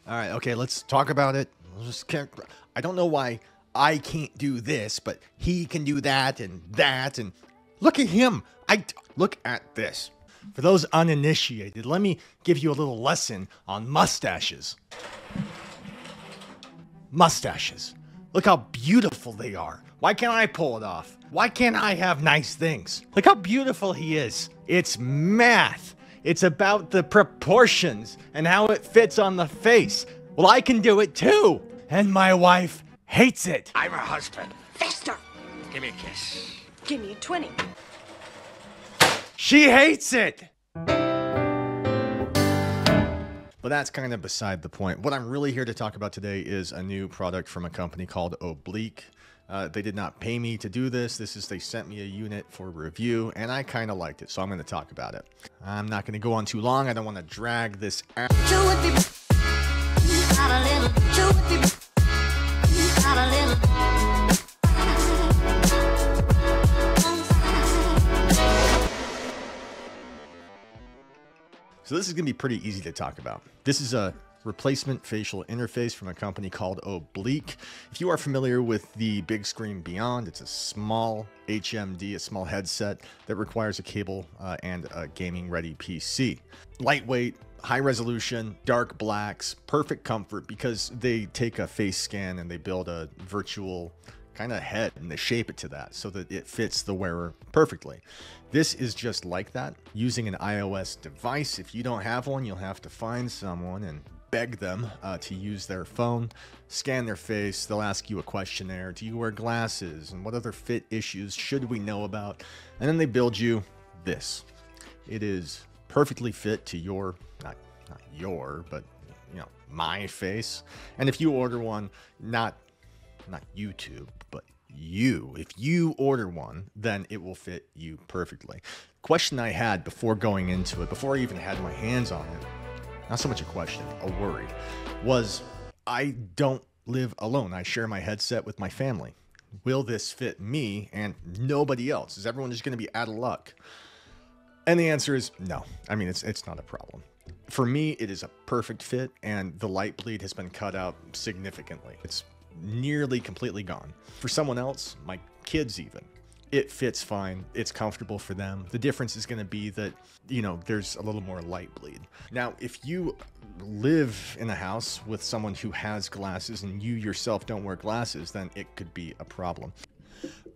All right, okay, let's talk about it. I don't know why I can't do this, but he can do that and that. And look at him. Look at this. For those uninitiated, let me give you a little lesson on mustaches. Mustaches. Look how beautiful they are. Why can't I pull it off? Why can't I have nice things? Look how beautiful he is. It's math. It's about the proportions and how it fits on the face. Well, I can do it too. And my wife hates it. I'm her husband. Faster! Give me a kiss. Give me 20. She hates it. But that's kind of beside the point. What I'm really here to talk about today is a new product from a company called Oblik. They did not pay me to do this. They sent me a unit for review, and I kind of liked it, so I'm going to talk about it. I'm not going to go on too long. I don't want to drag this out. So this is going to be pretty easy to talk about. This is a replacement facial interface from a company called Oblik. If you are familiar with the Big Screen Beyond, it's a small HMD, a small headset that requires a cable and a gaming-ready PC. Lightweight, high resolution, dark blacks, perfect comfort because they take a face scan and they build a virtual kind of head and they shape it to that so that it fits the wearer perfectly. This is just like that using an iOS device. If you don't have one, you'll have to find someone and beg them to use their phone, scan their face. They'll ask you a questionnaire. Do you wear glasses? And what other fit issues should we know about? And then they build you this. It is perfectly fit to your, not your, but you know, my face. And if you order one, not YouTube, but if you order one, then it will fit you perfectly. Question I had before going into it, before I even had my hands on it, not so much a question, a worry, was I don't live alone. I share my headset with my family. Will this fit me and nobody else? Is everyone just going to be out of luck? And the answer is no. I mean, it's not a problem. For me, it is a perfect fit, and the light bleed has been cut out significantly. It's nearly completely gone. For someone else, my kids even, it fits fine. It's comfortable for them. The difference is going to be that, you know, there's a little more light bleed. Now, if you live in a house with someone who has glasses and you yourself don't wear glasses, then it could be a problem.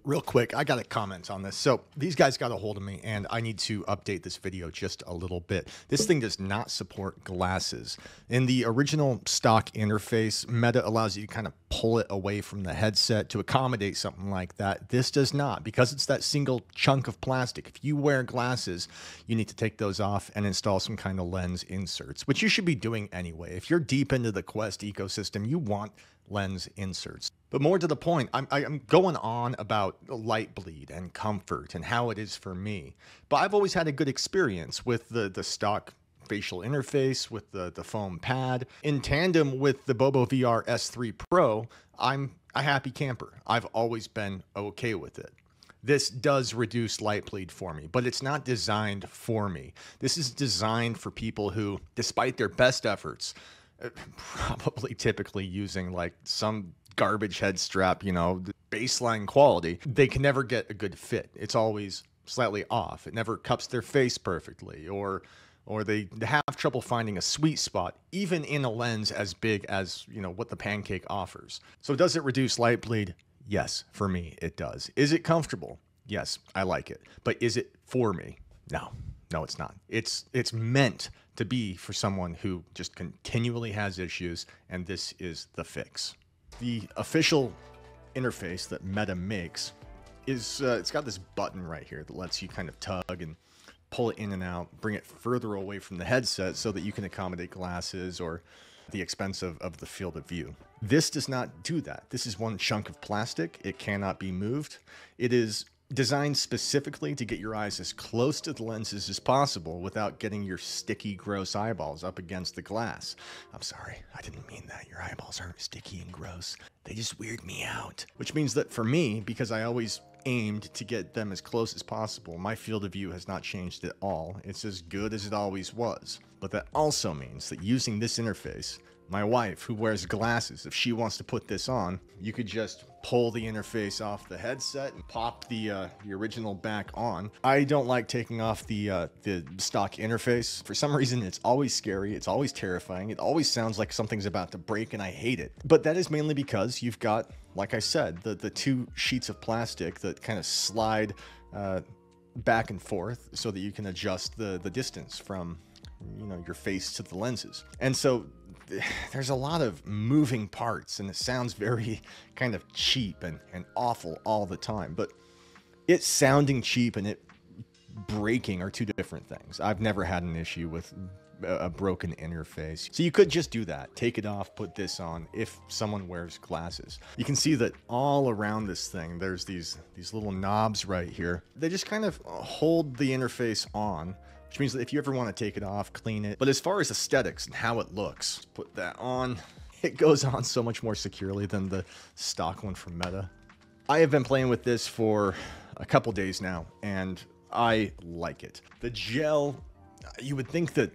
Real quick, I got a comment on this. So these guys got a hold of me and I need to update this video just a little bit. This thing does not support glasses. In the original stock interface, Meta allows you to kind of pull it away from the headset to accommodate something like that. This does not, because it's that single chunk of plastic. If you wear glasses, you need to take those off and install some kind of lens inserts, which you should be doing anyway. If you're deep into the Quest ecosystem, you want lens inserts. But more to the point, I'm going on about light bleed and comfort and how it is for me. But I've always had a good experience with the stock facial interface, with the foam pad. In tandem with the Bobo VR S3 Pro, I'm a happy camper. I've always been okay with it. This does reduce light bleed for me, but it's not designed for me. This is designed for people who, despite their best efforts, probably typically using like some garbage head strap, you know, baseline quality, they can never get a good fit. It's always slightly off. It never cups their face perfectly, or they have trouble finding a sweet spot, even in a lens as big as, you know, what the Pancake offers. So does it reduce light bleed? Yes, for me, it does. Is it comfortable? Yes, I like it. But is it for me? No, it's not. It's meant to be for someone who just continually has issues, and this is the fix. The official interface that Meta makes is, it's got this button right here that lets you kind of tug and pull it in and out, bring it further away from the headset so that you can accommodate glasses or the expense of the field of view. This does not do that. This is one chunk of plastic. It cannot be moved. It is designed specifically to get your eyes as close to the lenses as possible without getting your sticky, gross eyeballs up against the glass. I'm sorry, I didn't mean that. Your eyeballs aren't sticky and gross. They just weird me out. Which means that for me, because I always aimed to get them as close as possible, my field of view has not changed at all. It's as good as it always was. But that also means that using this interface my wife, who wears glasses, if she wants to put this on, you could just pull the interface off the headset and pop the original back on. I don't like taking off the stock interface. For some reason, it's always scary. It's always terrifying. It always sounds like something's about to break, and I hate it. But that is mainly because you've got, like I said, the two sheets of plastic that kind of slide back and forth so that you can adjust the distance from, you know, your face to the lenses. And so there's a lot of moving parts, and it sounds very kind of cheap and awful all the time. But it sounding cheap and it breaking are two different things. I've never had an issue with a broken interface. So you could just do that. Take it off, put this on if someone wears glasses. You can see that all around this thing, there's these little knobs right here. They just kind of hold the interface on, which means that if you ever want to take it off, clean it. But as far as aesthetics and how it looks, put that on. It goes on so much more securely than the stock one from Meta. I have been playing with this for a couple days now, and I like it. The gel, you would think that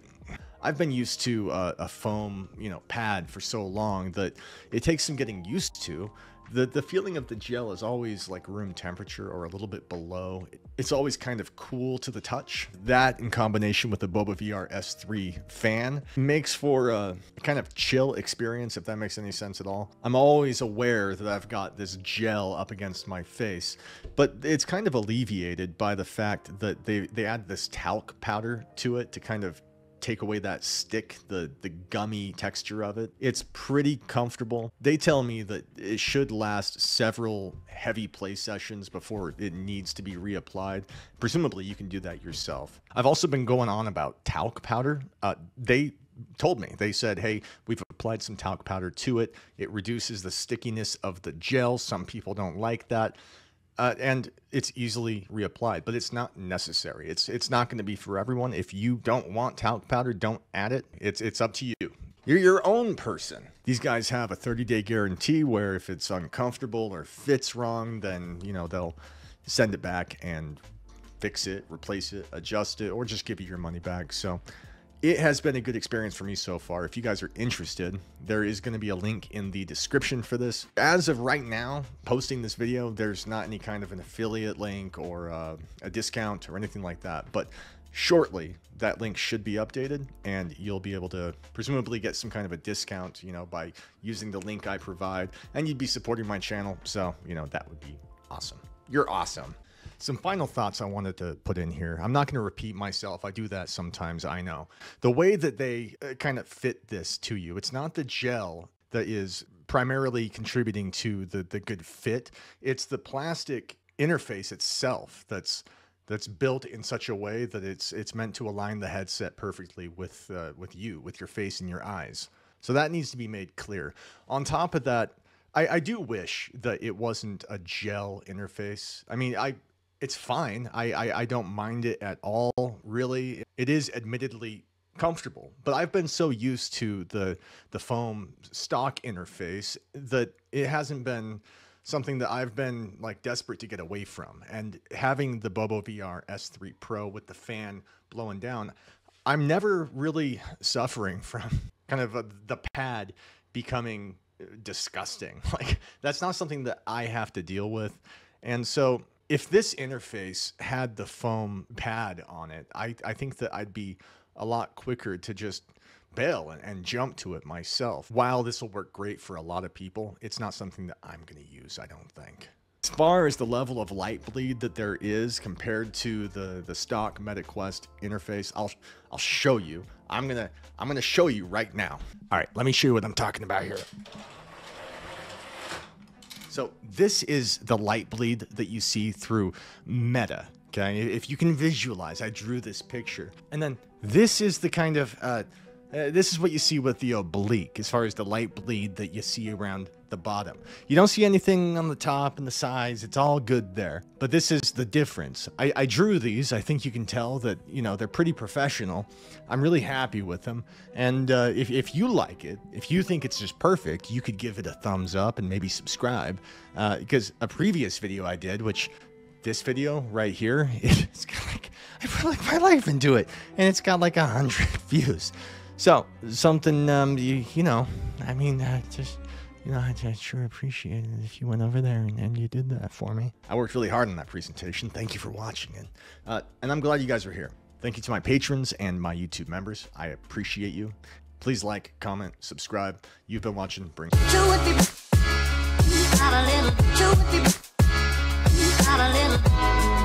I've been used to a foam, you know, pad for so long that it takes some getting used to. The feeling of the gel is always like room temperature or a little bit below. It's always kind of cool to the touch. That in combination with the BoboVR S3 fan makes for a kind of chill experience, if that makes any sense at all. I'm always aware that I've got this gel up against my face, but it's kind of alleviated by the fact that they add this talc powder to it to kind of take away that stick, the gummy texture of it. It's pretty comfortable. They tell me that it should last several heavy play sessions before it needs to be reapplied. Presumably you can do that yourself. I've also been going on about talc powder. They told me, they said, hey, we've applied some talc powder to it. It reduces the stickiness of the gel. Some people don't like that. And it's easily reapplied, but it's not necessary. It's not going to be for everyone. If you don't want talc powder, don't add it. It's up to you. You're your own person. These guys have a 30-day guarantee where if it's uncomfortable or fits wrong, then, you know, they'll send it back and fix it, replace it, adjust it, or just give you your money back. So it has been a good experience for me so far. If you guys are interested, there is going to be a link in the description for this. As of right now, posting this video, there's not any kind of an affiliate link or a discount or anything like that. But shortly, that link should be updated, and you'll be able to presumably get some kind of a discount, you know, by using the link I provide, and you'd be supporting my channel. So, you know, that would be awesome. You're awesome. Some final thoughts I wanted to put in here. I'm not going to repeat myself. I do that sometimes, I know. The way that they kind of fit this to you, it's not the gel that is primarily contributing to the good fit. It's the plastic interface itself that's built in such a way that it's meant to align the headset perfectly with you, with your face and your eyes. So that needs to be made clear. On top of that, I do wish that it wasn't a gel interface. I mean, it's fine. I don't mind it at all, really. It is admittedly comfortable, but I've been so used to the foam stock interface that it hasn't been something that I've been like desperate to get away from. And having the BoboVR S3 Pro with the fan blowing down, I'm never really suffering from kind of the pad becoming disgusting. Like, that's not something that I have to deal with. And so if this interface had the foam pad on it, I think that I'd be a lot quicker to just bail and jump to it myself. While this will work great for a lot of people, it's not something that I'm going to use, I don't think. As far as the level of light bleed that there is compared to the stock MetaQuest interface, I'll show you. I'm gonna show you right now. All right, let me show you what I'm talking about here. So this is the light bleed that you see through Meta, okay? If you can visualize, I drew this picture. And then this is the kind of, this is what you see with the Oblik, as far as the light bleed that you see around the bottom. You don't see anything on the top and the sides. It's all good there. But this is the difference. I drew these. I think you can tell that, you know, they're pretty professional. I'm really happy with them. And if you like it, if you think it's just perfect, you could give it a thumbs up and maybe subscribe. Because a previous video I did, which this video right here, it's got like, I put like my life into it, and it's got like 100 views. So something, you know, I mean, just, you know, I'd sure appreciate it if you went over there and you did that for me. I worked really hard on that presentation. Thank you for watching it. And I'm glad you guys are here. Thank you to my patrons and my YouTube members. I appreciate you. Please like, comment, subscribe. You've been watching Bring. Not a little.